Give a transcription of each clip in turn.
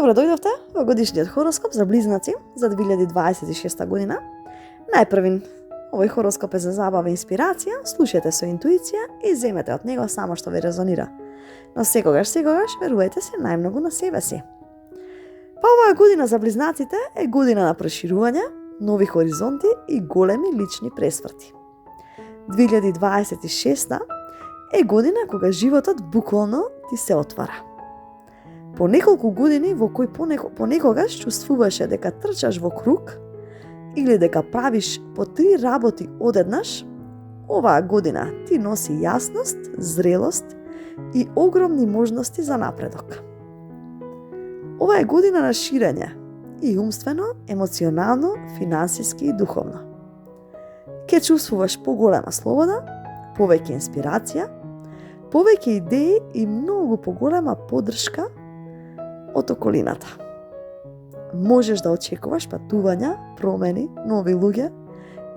Добро дојдовте во годишниот хороскоп за близнаци за 2026 година. Најпрвин, овој хороскоп е за забава и инспирација, слушајте со интуиција и земете од него само што ви резонира. Но секогаш верувајте се најмногу на себе си. Па оваа година за близнаците е година на проширување, нови хоризонти и големи лични пресврти. 2026 е година кога животот буквално ти се отвара. По неколку години во кои понекогаш чувствуваше дека трчаш во круг или дека правиш по 3 работи одеднаш, оваа година ти носи јасност, зрелост и огромни можности за напредок. Ова е година на ширење и умствено, емоционално, финансиски и духовно. Ке чувствуваш поголема слобода, повеќе инспирација, повеќе идеи и многу поголема поддршка од околината. Можеш да очекуваш патувања, промени, нови луѓе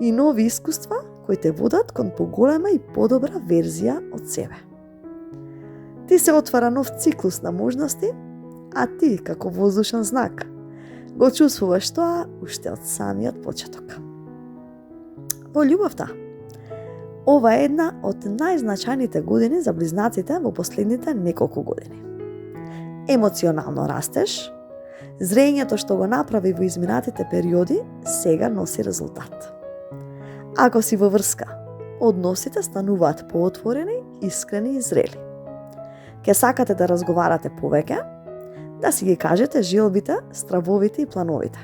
и нови искуства кои те водат кон поголема и подобра верзија од себе. Ти се отвара нов циклус на можности, а ти, како воздушен знак, го чувствуваш тоа уште од самиот почеток. Во љубовта, ова е една од најзначајните години за близнаците во последните неколку години. Емоционално растеш, зрењето што го направи во изминатите периоди сега носи резултат. Ако си во врска, односите стануваат поотворени, искрени и зрели. Ке сакате да разговарате повеќе, да си ги кажете желбите, стравовите и плановите.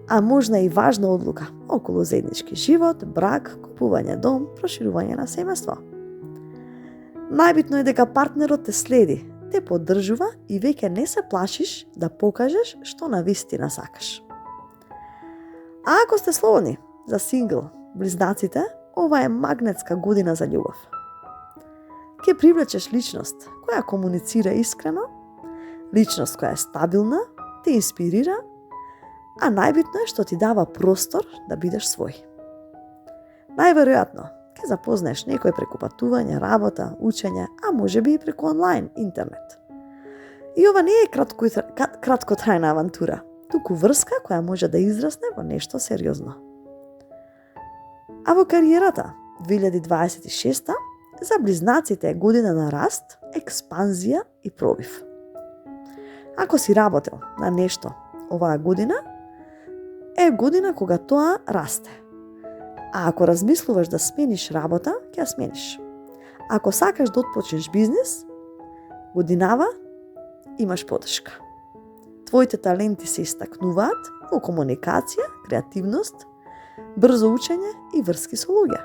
А можна и важна одлука околу заеднички живот, брак, купување дом, проширување на семејство. Најбитно е дека партнерот те следи, те поддржува и веќе не се плашиш да покажеш што навистина сакаш. А ако сте слободни за сингл, близнаците, ова е магнетска година за љубов. Ке привлечеш личност која комуницира искрено, личност која е стабилна, те инспирира, а најбитно е што ти дава простор да бидеш свој. Најверојатно, ке запознаеш некој преку патување, работа, учење, а можеби и преку онлайн, интернет. И ова не е краткотрајна авантура, туку врска која може да израсне во нешто сериозно. А во кариерата, 2026 за близнаците е година на раст, експанзија и пробив. Ако си работел на нешто оваа година, е година кога тоа расте. А ако размислуваш да смениш работа, ќе ја смениш. Ако сакаш да отпочнеш бизнис, годинава имаш поддршка. Твоите таленти се истакнуваат во комуникација, креативност, брзо учење и врски со луѓе.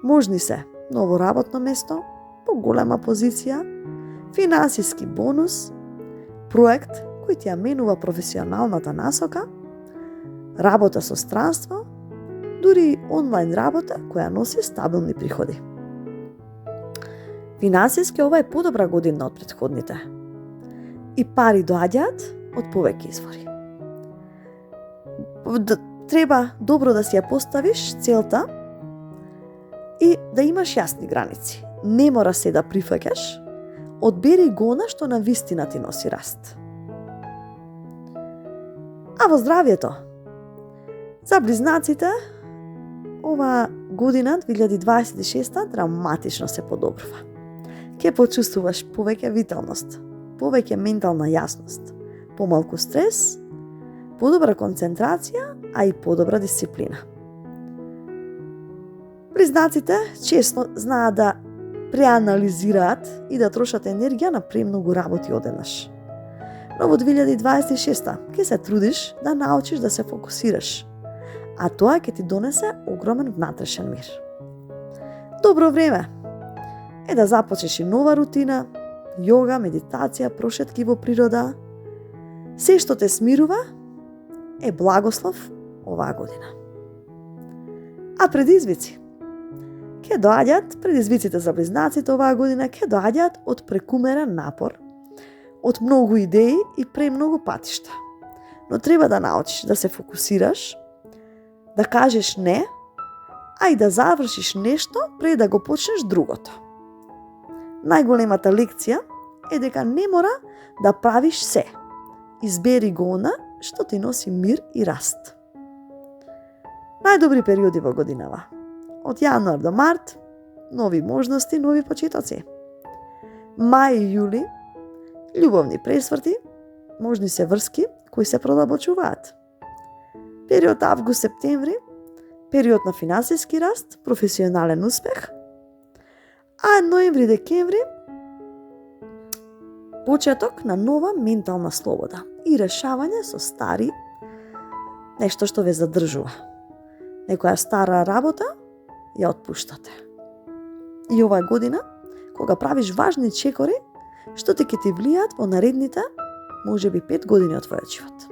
Можни се ново работно место, поголема позиција, финансиски бонус, проект кој ти ја менува професионалната насока, работа со странство, дури онлайн работа која носи стабилни приходи. Финансиски ова е подобра година од претходните. И пари доаѓаат од повеќе извори. Треба добро да си ја поставиш целта и да имаш јасни граници. Не мора се да прифаќаш, одбери го она што навистина ти носи раст. А во здравието, за близнаците, ова година, 2026, драматично се подобрува. Ке почувствуваш повеќе виталност, повеќе ментална јасност, помалку стрес, подобра концентрација, а и подобра дисциплина. Близнаците често знаат да преанализираат и да трошат енергија на премногу работи одеднаш. Но во 2026 ке се трудиш да научиш да се фокусираш, а тоа ќе ти донесе огромен внатрешен мир. Добро време е да започнеш и нова рутина, јога, медитација, прошетки во природа. Се што те смирува е благослов оваа година. А предизвици? Ке доаѓаат предизвиците за близнаците оваа година, ке доаѓаат од прекумерен напор, од многу идеи и премногу патишта. Но треба да научиш да се фокусираш, да кажеш не, а и да завршиш нешто пред да го почнеш другото. Најголемата лекција е дека не мора да правиш се. Избери го она што ти носи мир и раст. Најдобри периоди во годинава. Од јануар до март, нови можности, нови почетоци. Мај и јули, љубовни пресврти, можни се врски кои се продолбочуваат. Период август-септември, период на финансиски раст, професионален успех, а ноември-декември, почеток на нова ментална слобода и решавање со стари нешто што ве задржува. Некоја стара работа ја отпуштате. И оваа година, кога правиш важни чекори, што ќе ти влијаат во наредните, можеби 5 години од твојот живот.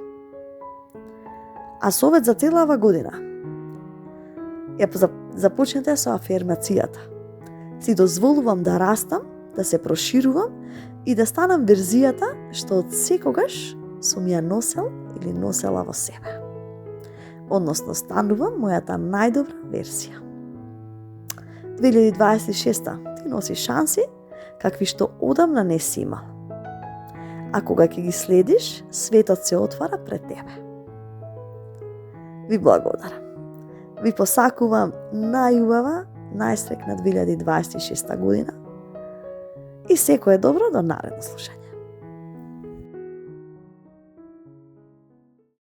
А совет за целава година. Ја започнете со афирмацијата. Си дозволувам да растам, да се проширувам и да станам верзијата што од секогаш сум ја носел или носела во себе. Односно, станувам мојата најдобра верзија. 2026 ти носи шанси какви што одамна не си имал. А кога ќе ги следиш, светот се отвара пред тебе. Ви благодарам. Ви посакувам најубава, најстрекна 2026 година и секое добро до наредно слушање.